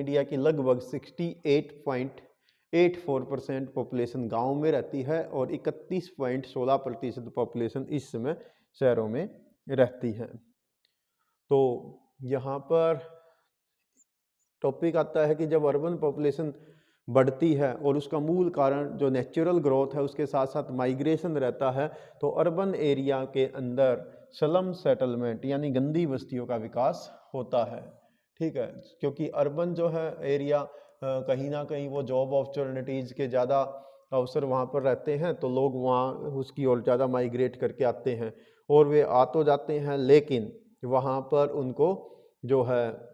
India की लगभग 68.84% population गाँव में रहती है और 31.16% पॉपुलेशन इस समय शहरों में रहती है। तो यहाँ पर टॉपिक आता है कि जब अर्बन पॉपुलेशन बढ़ती है और उसका मूल कारण जो नेचुरल ग्रोथ है उसके साथ साथ माइग्रेशन रहता है, तो अर्बन एरिया के अंदर स्लम सेटलमेंट यानी गंदी बस्तियों का विकास होता है। ठीक है, क्योंकि अर्बन जो है एरिया कहीं ना कहीं वो जॉब अपॉर्चुनिटीज़ के ज़्यादा अवसर वहाँ पर रहते हैं, तो लोग वहाँ उसकी ओर ज़्यादा माइग्रेट करके आते हैं और वे आ तो जाते हैं, लेकिन वहाँ पर उनको जो है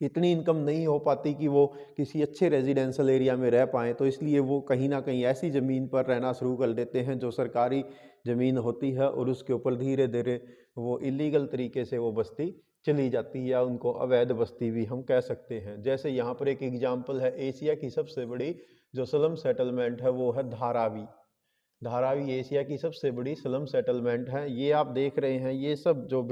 इतनी इनकम नहीं हो पाती कि वो किसी अच्छे रेजिडेंशियल एरिया में रह पाएँ, तो इसलिए वो कहीं ना कहीं ऐसी ज़मीन पर रहना शुरू कर देते हैं जो सरकारी ज़मीन होती है और उसके ऊपर धीरे धीरे वो इलीगल तरीके से वो बस्ती चली जाती है, या उनको अवैध बस्ती भी हम कह सकते हैं। जैसे यहाँ पर एक एग्जाम्पल है, एशिया की सबसे बड़ी जो स्लम सेटलमेंट है वो है धारावी। धारावी एशिया की सबसे बड़ी स्लम सेटलमेंट है। ये आप देख रहे हैं, ये सब जो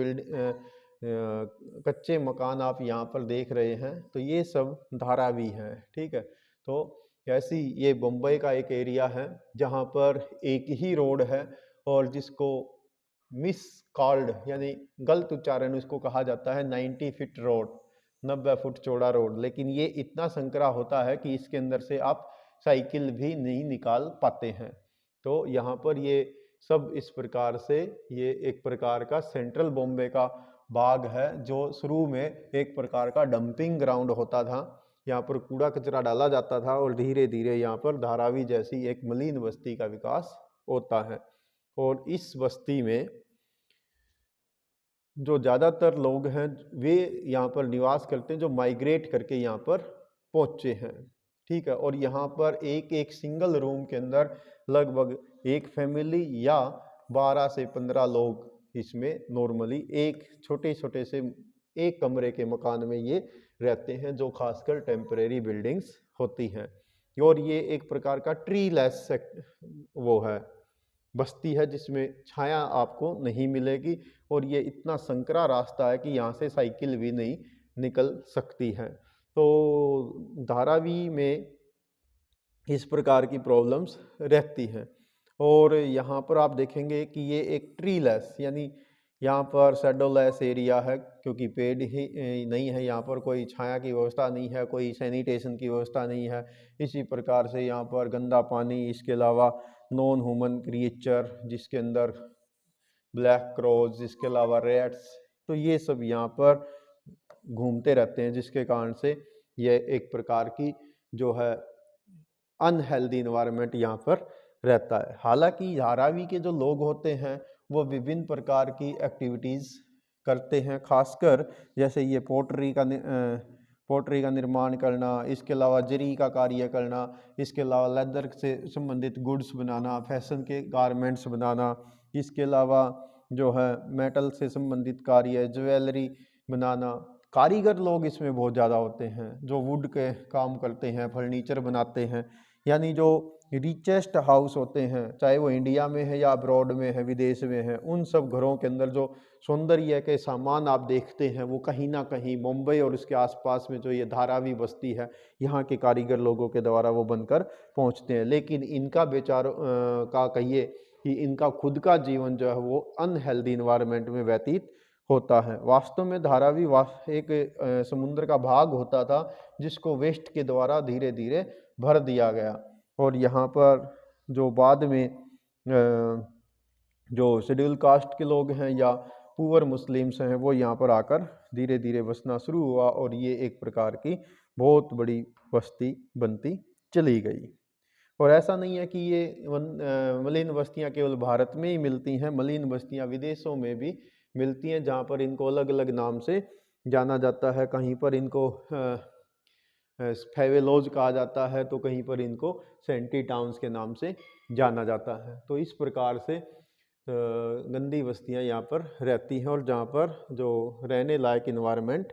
कच्चे मकान आप यहाँ पर देख रहे हैं, तो ये सब धारावी हैं। ठीक है, तो ऐसी ये मुंबई का एक एरिया है जहाँ पर एक ही रोड है और जिसको मिस कॉल्ड यानी गलत उच्चारण उसको कहा जाता है 90 फीट रोड, 90 फुट चौड़ा रोड, लेकिन ये इतना संकरा होता है कि इसके अंदर से आप साइकिल भी नहीं निकाल पाते हैं। तो यहाँ पर ये सब इस प्रकार से ये एक प्रकार का सेंट्रल बॉम्बे का बाग है, जो शुरू में एक प्रकार का डंपिंग ग्राउंड होता था। यहाँ पर कूड़ा कचरा डाला जाता था और धीरे धीरे यहाँ पर धारावी जैसी एक मलिन बस्ती का विकास होता है। और इस बस्ती में जो ज़्यादातर लोग हैं वे यहाँ पर निवास करते हैं, जो माइग्रेट करके यहाँ पर पहुँचे हैं। ठीक है, और यहाँ पर एक एक सिंगल रूम के अंदर लगभग एक फैमिली या 12 से 15 लोग इसमें नॉर्मली एक छोटे छोटे से एक कमरे के मकान में ये रहते हैं, जो खासकर टेम्परेरी बिल्डिंग्स होती हैं। और ये एक प्रकार का ट्री लेस वो है बस्ती है, जिसमें छाया आपको नहीं मिलेगी और ये इतना संकरा रास्ता है कि यहाँ से साइकिल भी नहीं निकल सकती है। तो धारावी में इस प्रकार की प्रॉब्लम्स रहती हैं। और यहाँ पर आप देखेंगे कि ये एक ट्री लेस यानी यहाँ पर शैडो लेस एरिया है, क्योंकि पेड़ ही नहीं है, यहाँ पर कोई छाया की व्यवस्था नहीं है, कोई सैनिटेशन की व्यवस्था नहीं है। इसी प्रकार से यहाँ पर गंदा पानी, इसके अलावा नॉन ह्यूमन क्रिएचर जिसके अंदर ब्लैक क्रोज, इसके अलावा रेट्स, तो ये सब यहाँ पर घूमते रहते हैं, जिसके कारण से ये एक प्रकार की जो है अनहेल्दी इन्वायरमेंट यहाँ पर रहता है। हालांकि धारावी के जो लोग होते हैं वो विभिन्न प्रकार की एक्टिविटीज़ करते हैं, खासकर जैसे ये पोट्री का निर्माण करना, इसके अलावा जरी का कार्य करना, इसके अलावा लेदर से संबंधित गुड्स बनाना, फैशन के गारमेंट्स बनाना, इसके अलावा जो है मेटल से संबंधित कार्य, ज्वेलरी बनाना। कारीगर लोग इसमें बहुत ज़्यादा होते हैं, जो वुड के काम करते हैं, फर्नीचर बनाते हैं। यानी जो रिचेस्ट हाउस होते हैं, चाहे वो इंडिया में है या अब्रॉड में है, विदेश में है, उन सब घरों के अंदर जो सौंदर्य के सामान आप देखते हैं वो कहीं ना कहीं मुंबई और उसके आसपास में जो ये धारावी बस्ती है, यहाँ के कारीगर लोगों के द्वारा वो बनकर पहुँचते हैं। लेकिन इनका बेचारों का कहिए कि इनका खुद का जीवन जो है वो अनहेल्दी इन्वायरमेंट में व्यतीत होता है। वास्तव में धारावी एक समुद्र का भाग होता था, जिसको वेस्ट के द्वारा धीरे धीरे भर दिया गया। और यहाँ पर जो बाद में जो शेड्यूल कास्ट के लोग हैं या पुअर मुस्लिम्स हैं, वो यहाँ पर आकर धीरे धीरे बसना शुरू हुआ और ये एक प्रकार की बहुत बड़ी बस्ती बनती चली गई। और ऐसा नहीं है कि ये मलिन बस्तियाँ केवल भारत में ही मिलती हैं, मलिन बस्तियाँ विदेशों में भी मिलती हैं, जहाँ पर इनको अलग अलग नाम से जाना जाता है। कहीं पर इनको फेवेलोज कहा जाता है, तो कहीं पर इनको सेंटी टाउन्स के नाम से जाना जाता है। तो इस प्रकार से गंदी बस्तियां यहाँ पर रहती हैं और जहाँ पर जो रहने लायक इन्वायरमेंट